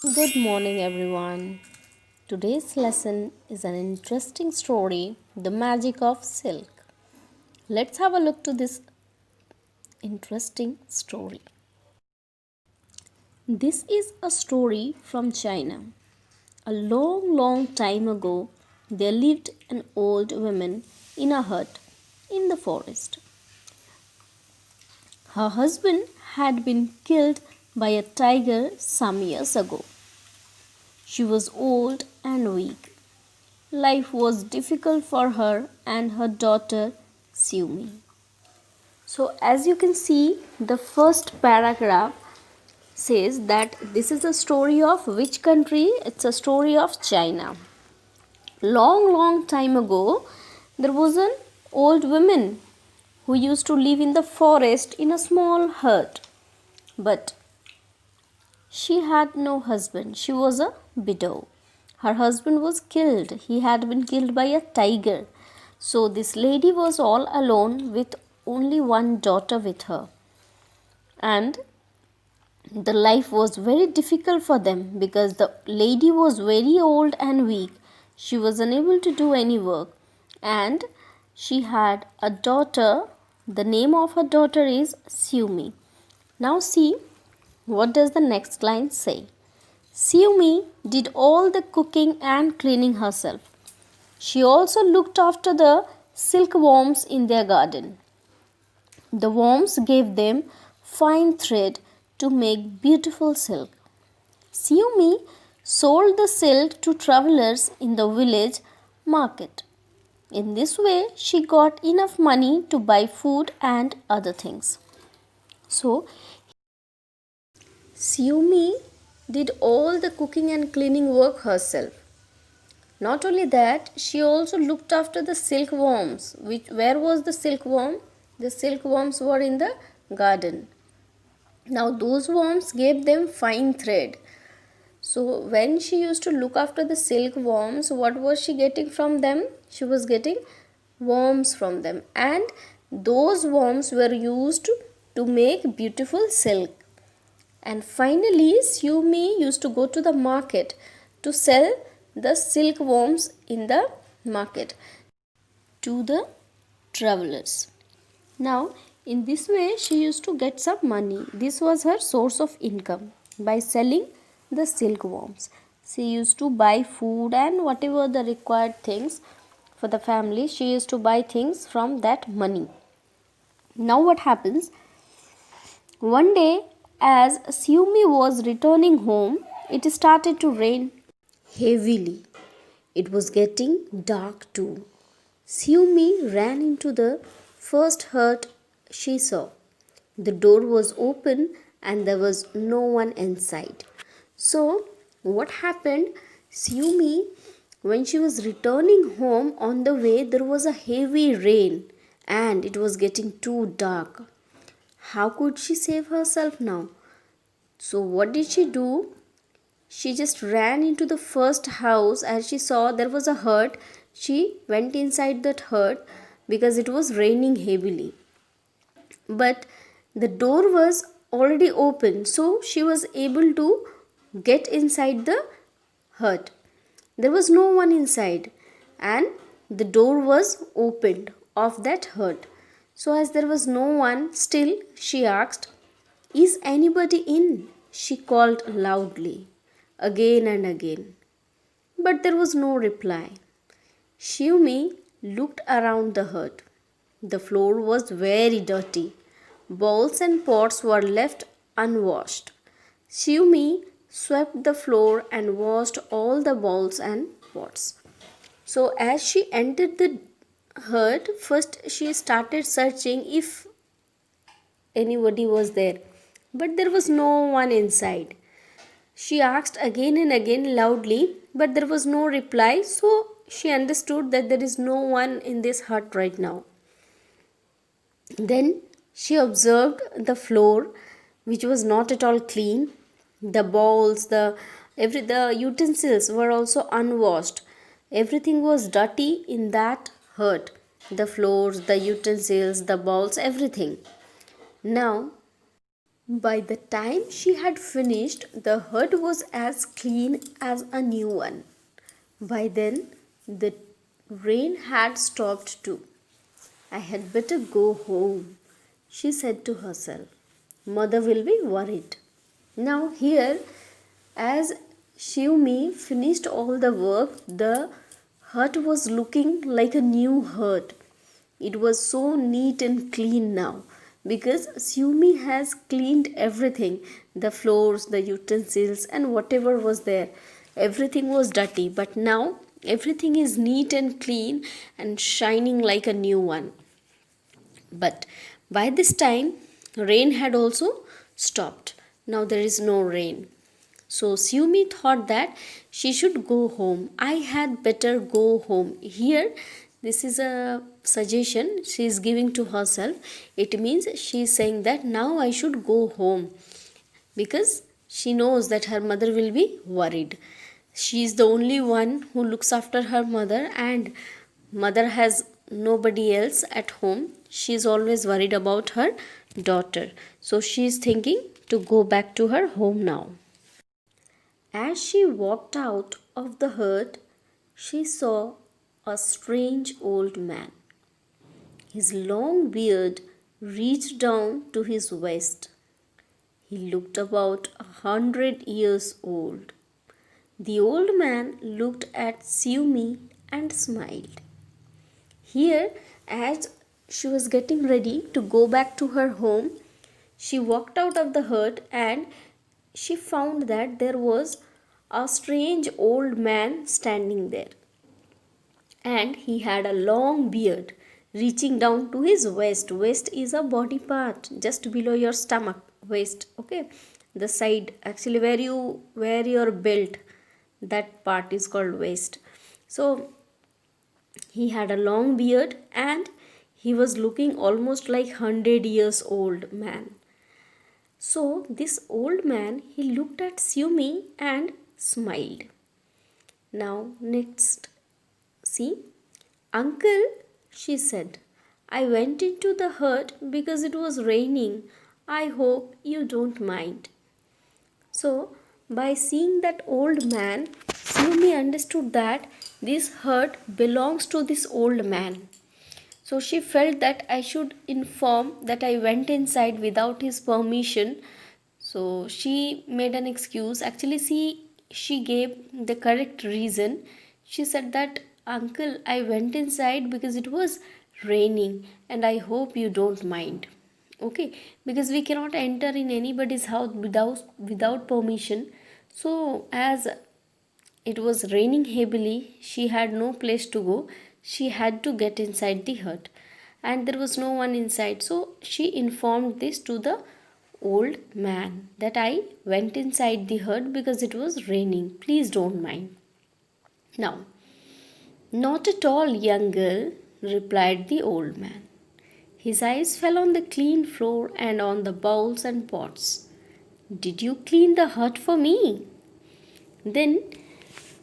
Good morning, everyone. Today's lesson is an interesting story, The Magic of Silk. Let's have a look to this interesting story. This is a story from China. A long, long time ago, there lived an old woman in a hut in the forest. Her husband had been killed by a tiger some years ago. She was old and weak. Life was difficult for her and her daughter Sumi. So, as you can see, the first paragraph says that this is a story of which country? It's a story of China. Long, long time ago, there was an old woman who used to live in the forest in a small hut. But she had no husband. She was a widow. Her husband was killed. He had been killed by a tiger. So this lady was all alone with only one daughter with her. And the life was very difficult for them because the lady was very old and weak. She was unable to do any work. And she had a daughter. The name of her daughter is Sumi. Now see, what does the next line say? Sumi did all the cooking and cleaning herself. She also looked after the silkworms in their garden. The worms gave them fine thread to make beautiful silk. Sumi sold the silk to travelers in the village market. In this way, she got enough money to buy food and other things. So, Sumi did all the cooking and cleaning work herself. Not only that, she also looked after the silkworms. Where was the silkworm? The silkworms were in the garden. Now those worms gave them fine thread. So when she used to look after the silkworms, what was she getting from them? She was getting worms from them, and those worms were used to make beautiful silk. And finally, Sumi used to go to the market to sell the silkworms in the market to the travelers. Now, in this way, she used to get some money. This was her source of income by selling the silkworms. She used to buy food and whatever the required things for the family. She used to buy things from that money. Now, what happens? One day, as Sumi was returning home, it started to rain heavily. It was getting dark too. Sumi ran into the first hut she saw. The door was open and there was no one inside. So, what happened? Sumi, when she was returning home on the way, there was a heavy rain and it was getting too dark. How could she save herself now? So, what did she do? She just ran into the first house as she saw there was a hut. She went inside that hut because it was raining heavily. But the door was already open, so she was able to get inside the hut. There was no one inside, and the door was opened of that hut. So, as there was no one, still she asked, "Is anybody in?" She called loudly, again and again. But there was no reply. Shivmi looked around the hut. The floor was very dirty. Bowls and pots were left unwashed. Shivmi swept the floor and washed all the bowls and pots. So, as she entered the hut, first she started searching if anybody was there, but there was no one inside. She asked again and again loudly, but there was no reply, so she understood that there is no one in this hut right now. Then she observed the floor, which was not at all clean. The bowls, the utensils were also unwashed. Everything was dirty in that hut. The floors, the utensils, the bowls, everything. Now By the time she had finished, the hut was as clean as a new one. By then, the rain had stopped too. I had better go home, she said to herself. Mother will be worried. Now, here, as Shivmi finished all the work, the hut was looking like a new hut. It was so neat and clean now because Shivmi has cleaned everything, the floors, the utensils, and whatever was there. Everything was dirty, but now everything is neat and clean and shining like a new one. But by this time, rain had also stopped. Now there is no rain. So Sumi thought that she should go home. I had better go home. Here, this is a suggestion she is giving to herself. It means she is saying that now I should go home because she knows that her mother will be worried. She is the only one who looks after her mother, and mother has nobody else at home. She is always worried about her daughter. So she is thinking to go back to her home now. As she walked out of the hut, she saw a strange old man. His long beard reached down to his waist. He looked about 100 years old. The old man looked at Sumi and smiled. Here, as she was getting ready to go back to her home, she walked out of the hut and she found that there was a strange old man standing there. And he had a long beard reaching down to his waist. Waist is a body part just below your stomach. Waist, okay? The side, actually, where you wear your belt, that part is called waist. So he had a long beard and he was looking almost like 100 years old man. So this old man, he looked at Sumi and smiled. Now next, see, uncle, she said, I went into the hut because it was raining. I hope you don't mind. So by seeing that old man, Sumi understood that this hut belongs to this old man. So she felt that I should inform that I went inside without his permission. So she made an excuse. Actually, she gave the correct reason. She said that, uncle, I went inside because it was raining and I hope you don't mind. Okay, because we cannot enter in anybody's house without permission. So as it was raining heavily, she had no place to go. She had to get inside the hut, and there was no one inside. So she informed this to the old man that I went inside the hut because it was raining. Please don't mind. Now, not at all, young girl, replied the old man. His eyes fell on the clean floor and on the bowls and pots. Did you clean the hut for me? Then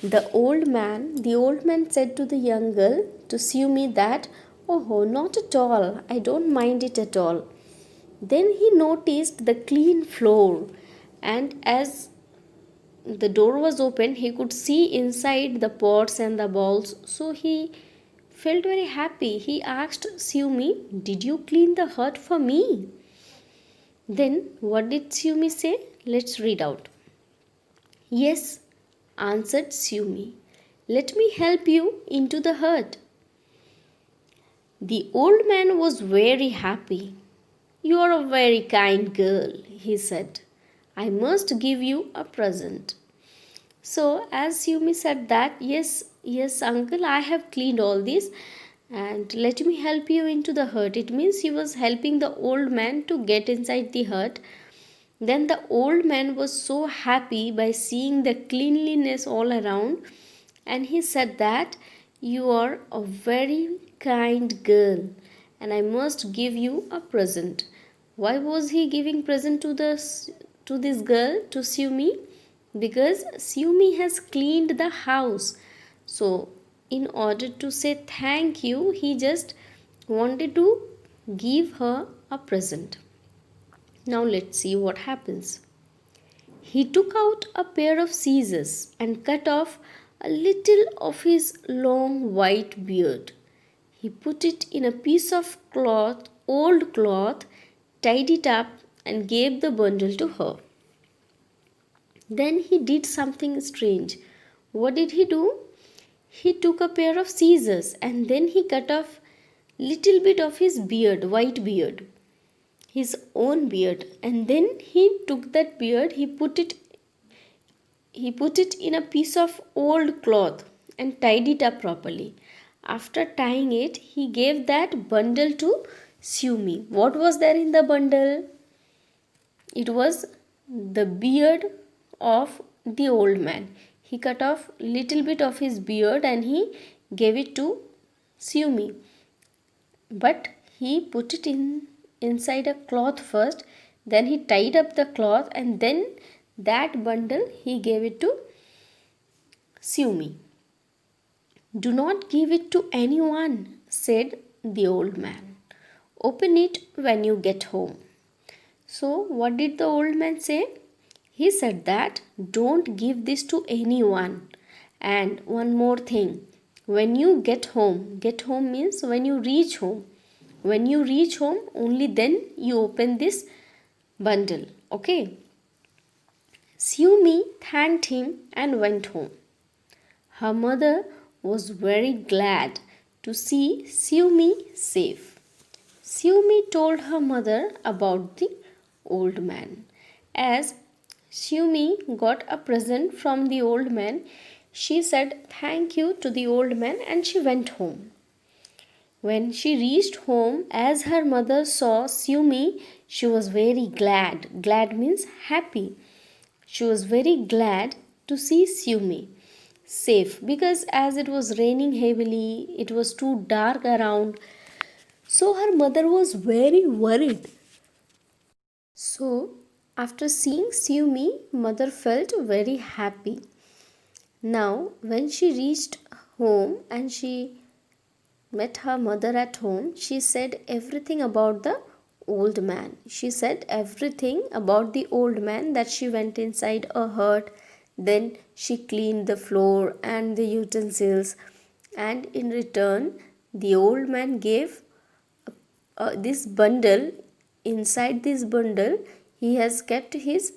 the old man said to the young girl to sue me that, oh, not at all, I don't mind it at all. Then he noticed the clean floor, and as the door was open, he could see inside the pots and the bowls. So he felt very happy. He asked Sumi, did you clean the hut for me? Then what did Sumi say? Let's read out. Yes, answered Sumi. Let me help you into the hut. The old man was very happy. You are a very kind girl, he said. I must give you a present. So, as Yumi said that, yes, uncle, I have cleaned all this and let me help you into the hut. It means he was helping the old man to get inside the hut. Then the old man was so happy by seeing the cleanliness all around, and he said that you are a very kind girl and I must give you a present. Why was he giving present to this girl, to Sumi? Because Sumi has cleaned the house. So in order to say thank you, he just wanted to give her a present. Now let's see what happens. He took out a pair of scissors and cut off a little of his long white beard. He put it in a piece of cloth, old cloth, tied it up, and gave the bundle to her. Then he did something strange. What did he do? He took a pair of scissors and then he cut off little bit of his beard, white beard, his own beard, and then he took that beard, he put it in a piece of old cloth and tied it up properly. After tying it, he gave that bundle to Sumi. What was there in the bundle? It was the beard of the old man. He cut off little bit of his beard and he gave it to Sumi. But he put it inside a cloth first, then he tied up the cloth, and then that bundle he gave it to Sumi. "Do not give it to anyone," said the old man. "Open it when you get home." So what did the old man say? He said that don't give this to anyone. And one more thing, when you get home means when you reach home. When you reach home, only then you open this bundle. Okay. Sumi thanked him and went home. Her mother was very glad to see Sumi safe. Sumi told her mother about the old man. As Sumi got a present from the old man, she said thank you to the old man and she went home. When she reached home, as her mother saw Sumi, she was very glad. Glad means happy. She was very glad to see Sumi safe, because as it was raining heavily, it was too dark around. So her mother was very worried. So after seeing Sumi, mother felt very happy. Now when she reached home and she met her mother at home, she said everything about the old man. She said everything about the old man, that she went inside a hut, then she cleaned the floor and the utensils, and in return the old man gave this bundle. Inside this bundle he has kept his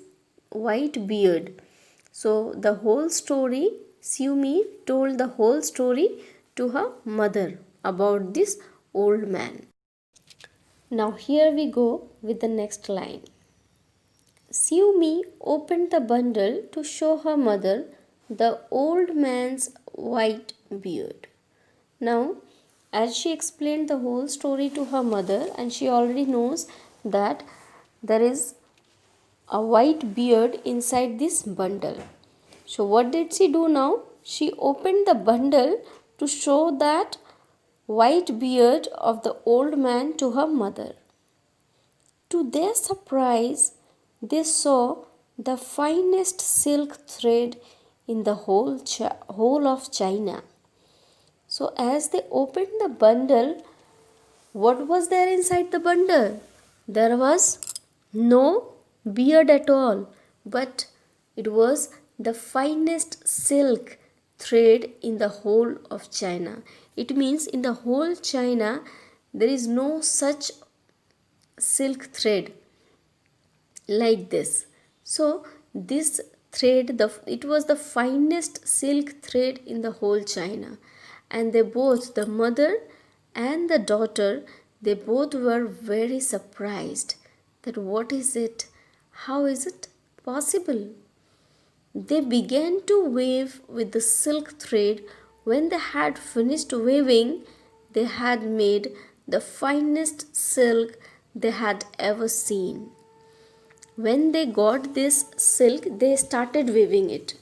white beard. So the whole story, Sumi told the whole story to her mother about this old man. Now here we go with the next line. Sumi opened the bundle to show her mother the old man's white beard. Now, as she explained the whole story to her mother, and she already knows that there is a white beard inside this bundle. So what did she do now? She opened the bundle to show that white beard of the old man to her mother. To their surprise, they saw the finest silk thread in the whole of China. So as they opened the bundle, what was there inside the bundle? There was no beard at all, but it was the finest silk thread in the whole of China. It means in the whole China there is no such silk thread like this. So this thread, it was the finest silk thread in the whole China, and they both, the mother and the daughter, they both were very surprised that what is it? How is it possible? They began to weave with the silk thread. When they had finished weaving, they had made the finest silk they had ever seen. When they got this silk, they started weaving it.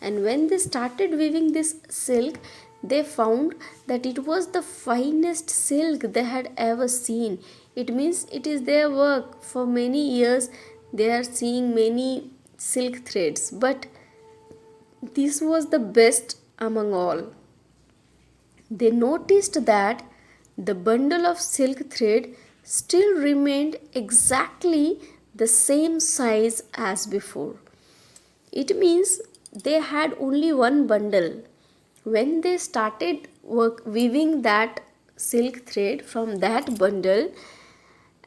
And when they started weaving this silk, they found that it was the finest silk they had ever seen. It means it is their work. For many years, they are seeing many silk threads, but this was the best among all. They noticed that the bundle of silk thread still remained exactly the same size as before. It means they had only one bundle. When they started weaving that silk thread from that bundle,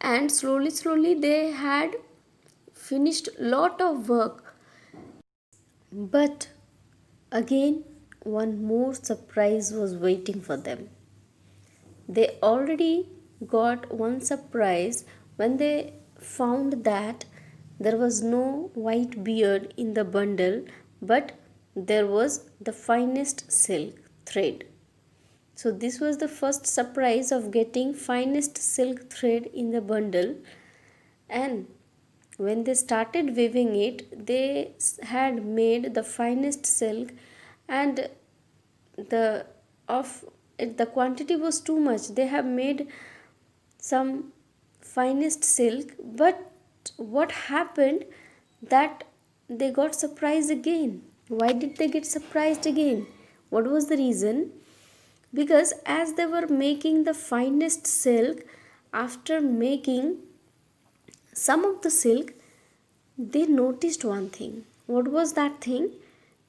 and slowly they had finished lot of work. But again, one more surprise was waiting for them. They already got one surprise when they found that there was no white beard in the bundle, but there was the finest silk thread. So this was the first surprise of getting finest silk thread in the bundle. And when they started weaving it, they had made the finest silk, and the of the quantity was too much. They have made some finest silk, but what happened that they got surprised again. Why did they get surprised again? What was the reason? Because as they were making the finest silk, after making some of the silk, they noticed one thing. What was that thing?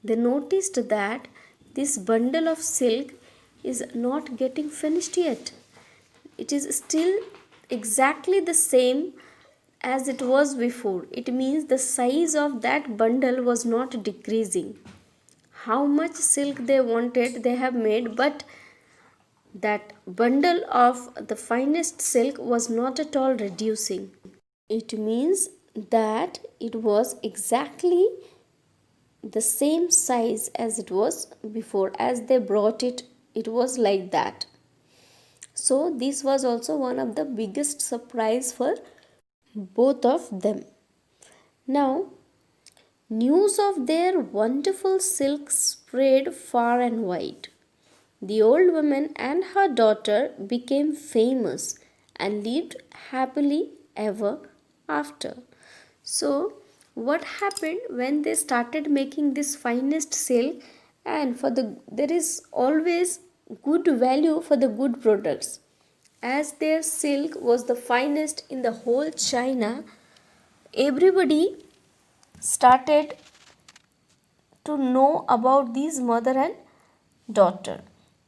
They noticed that this bundle of silk is not getting finished yet. It is still exactly the same as it was before. It means the size of that bundle was not decreasing. How much silk they wanted, they have made, but that bundle of the finest silk was not at all reducing. It means that it was exactly the same size as it was before. As they brought it, it was like that. So this was also one of the biggest surprise for both of them. Now, news of their wonderful silk spread far and wide. The old woman and her daughter became famous and lived happily ever after. So, what happened when they started making this finest silk? And for there is always good value for the good products. As their silk was the finest in the whole China, everybody started to know about these mother and daughter.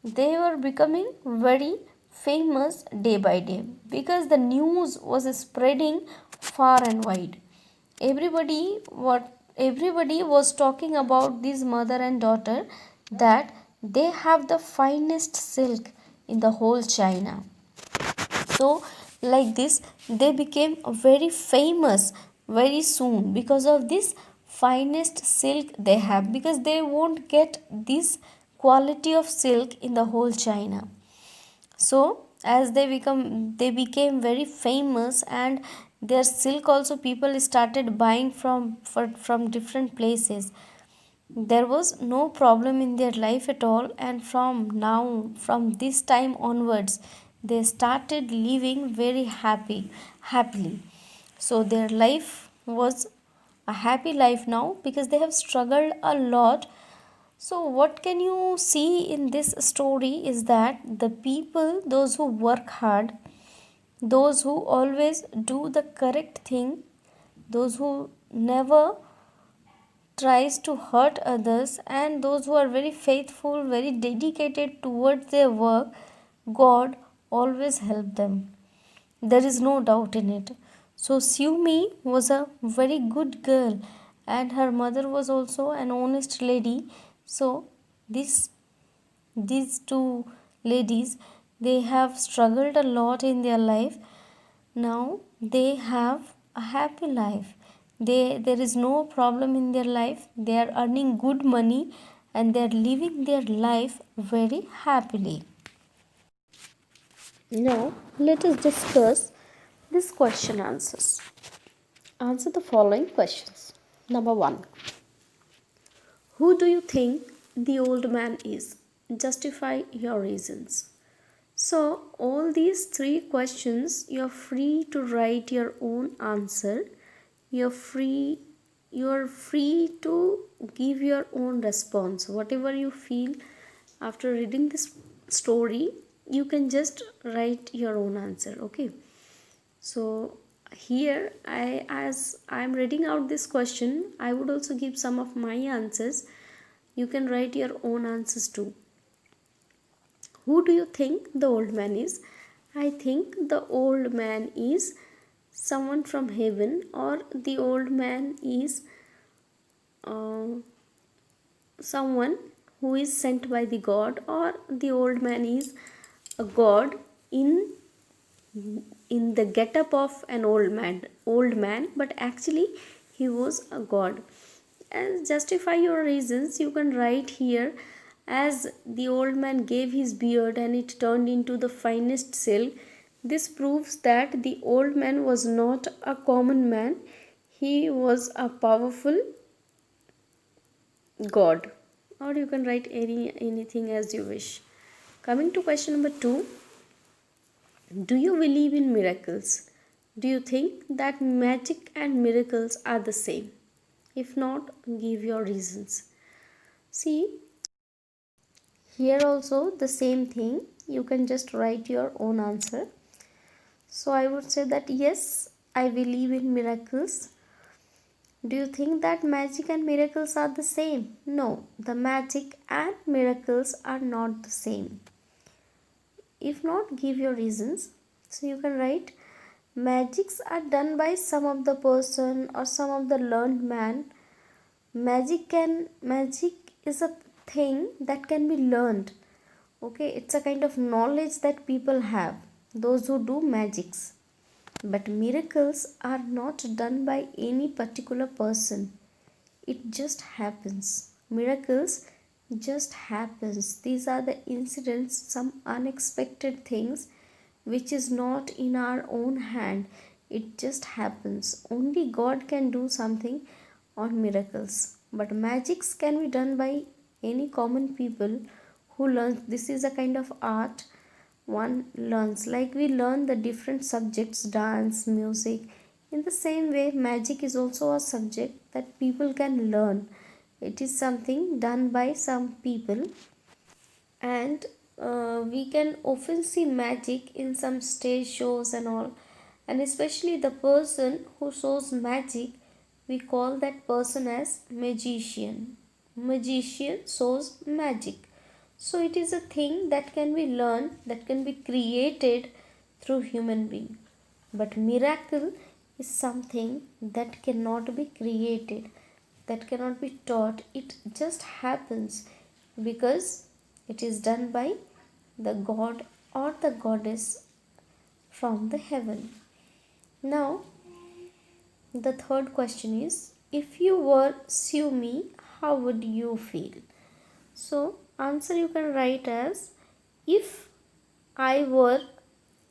They were becoming very famous day by day because the news was spreading far and wide. Everybody was talking about this mother and daughter, that they have the finest silk in the whole China. So like this, they became very famous very soon because of this finest silk they have, because they won't get this quality of silk in the whole China. So as they became very famous, and their silk also people started buying from different places. There was no problem in their life at all, and from this time onwards, they started living very happily. So their life was a happy life now because they have struggled a lot. So what can you see in this story is that the people, those who work hard, those who always do the correct thing, those who never tries to hurt others, and those who are very faithful, very dedicated towards their work, God always help them. There is no doubt in it. So Siumi was a very good girl, and her mother was also an honest lady. So this these two ladies, they have struggled a lot in their life. Now they have a happy life. There is no problem in their life. They are earning good money, and they are living their life very happily. Now let us discuss this question answers. Answer the following questions. Number 1. Who do you think the old man is? Justify your reasons. So, all these three questions, you're free to write your own answer. You're free to give your own response. Whatever you feel after reading this story, you can just write your own answer. Okay. So, here as I'm reading out this question, I would also give some of my answers. You can write your own answers too. Who do you think the old man is? I think the old man is someone from heaven, or the old man is uh, someone who is sent by the god, or the old man is a god in the getup of an old man, but actually he was a god. And justify your reasons, you can write here. As the old man gave his beard and it turned into the finest silk, this proves that the old man was not a common man, he was a powerful god. Or you can write anything as you wish. Coming to question number 2, do you believe in miracles? Do you think that magic and miracles are the same? If not, give your reasons. See, here also the same thing. You can just write your own answer. So I would say that yes, I believe in miracles. Do you think that magic and miracles are the same? No, the magic and miracles are not the same. If not, give your reasons. So you can write, magics are done by some of the person or some of the learned man. Magic is a thing that can be learned. Okay, it's a kind of knowledge that people have, those who do magics. But miracles are not done by any particular person. It just happens. Miracles just happens. These are the incidents, some unexpected things which is not in our own hand. It just happens. Only God can do something on miracles. But magics can be done by any common people who learns. This is a kind of art one learns. Like we learn the different subjects, dance, music. In the same way, magic is also a subject that people can learn. It is something done by some people, and we can often see magic in some stage shows and all. And especially the person who shows magic, we call that person as magician. Magician shows magic. So it is a thing that can be learned, that can be created through human being. But miracle is something that cannot be created, that cannot be taught. It just happens because it is done by the god or the goddess from the heaven. Now, the third question is, if you were sue me, how would you feel? So, answer you can write as, if I were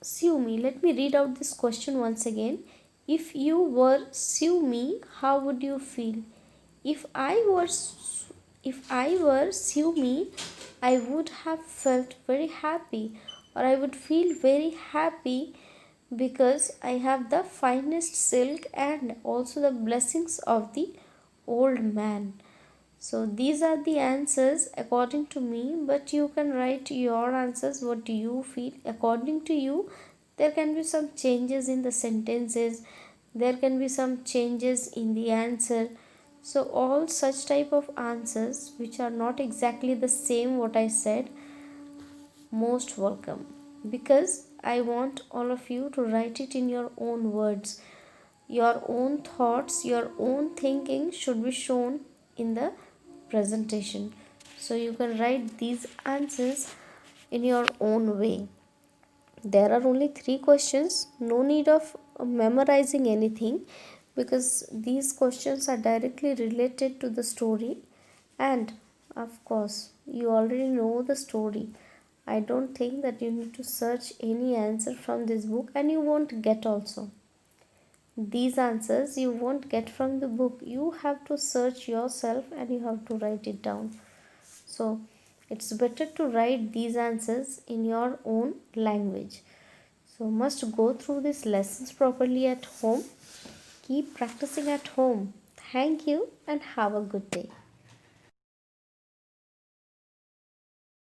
sue me. Let me read out this question once again. If you were sue me, how would you feel? If I were sue me, I would have felt very happy, or I would feel very happy because I have the finest silk and also the blessings of the old man. So these are the answers according to me, but you can write your answers. What do you feel? According to you, there can be some changes in the sentences, there can be some changes in the answer. So all such type of answers which are not exactly the same what I said, most welcome, because I want all of you to write it in your own words. Your own thoughts, your own thinking should be shown in the presentation. So you can write these answers in your own way. There are only 3 questions, no need of memorizing anything, because these questions are directly related to the story, and of course you already know the story. I don't think that you need to search any answer from this book, and you won't get also. These answers you won't get from the book. You have to search yourself and you have to write it down. So it's better to write these answers in your own language. So must go through these lessons properly at home. Keep practicing at home. Thank you and have a good day.